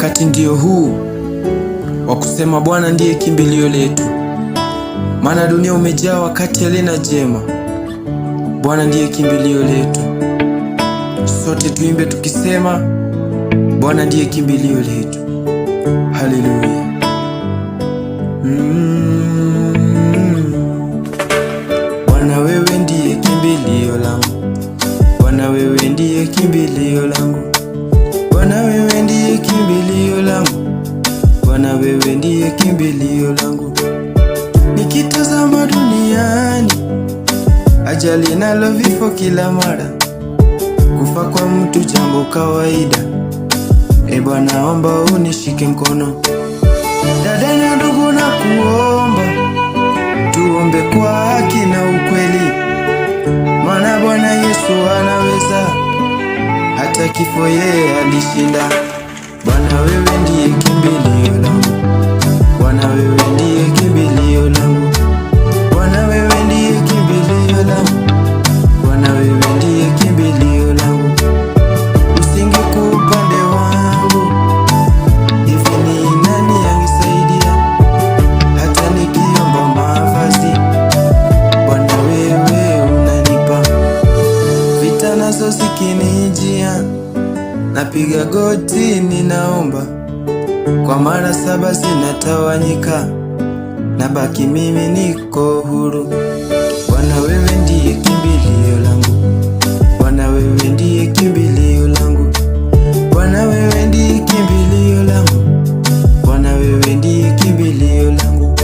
Wakati ndio huu wa kusema Bwana ndiye kimbilio letu, maana dunia umejaa wakati halina jema. Bwana ndiye kimbilio letu. Sote tuimbe tukisema Bwana ndiye kimbilio letu. Haleluya. Bwana wewe ndiye kimbilio langu, Bwana wewe ndiye kimbilio langu, Bwana wewe ndiye kimbilio langu, Bwana wewe ndiye kimbilio langu. Nikitazama duniani, ajali nalo vifo kila mara, kufa kwa mtu jambo kawaida. E Bwana, omba unishike mkono. Dada na ndugu, na kuomba tuombe kwa haki na ukweli, maana Bwana Yesu anaweza, hata kifo yeye alishinda. Bwana wewe ndiye kimbilio langu, Bwana wewe ndiye kimbilio langu, Bwana wewe ndiye kimbilio langu, Bwana wewe ndiye kimbilio langu. Usingekuwa upande wangu, hivi ni nani angesaidia? Hata nikiomba mavazi, Bwana wewe unanipa. Vita nazo zikinijia, napiga goti ninaomba, kwa mara 7 zinatawanyika, nabaki mimi niko huru. Bwana wewe ndiye kimbilio langu, Bwana wewe ndiye kimbilio langu, Bwana wewe ndiye kimbilio langu, Bwana wewe ndiye kimbilio langu,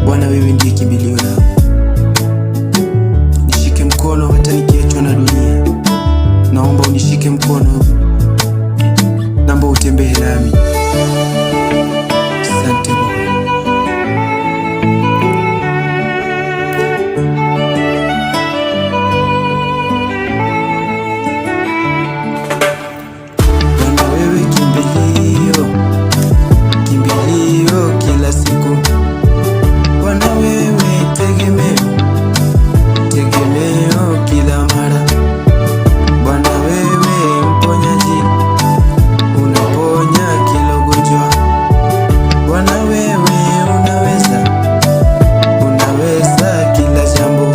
Bwana wewe ndiye kimbilio langu. Nishike mkono hata nikiachwa na dunia, naomba unishike mkono, naomba utembee nami. Asante Bwana. Bwana wewe kimbilio, kimbilio kila siku, Bwana wewe tegemeo, tegemeo kila mara, Bwana wewe mponyaji, unaponya kila ugonjwa, Bwana wewe unaweza, unaweza kila jambo.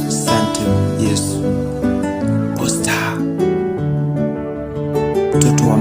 Asante Yesu. Posta mtoto wa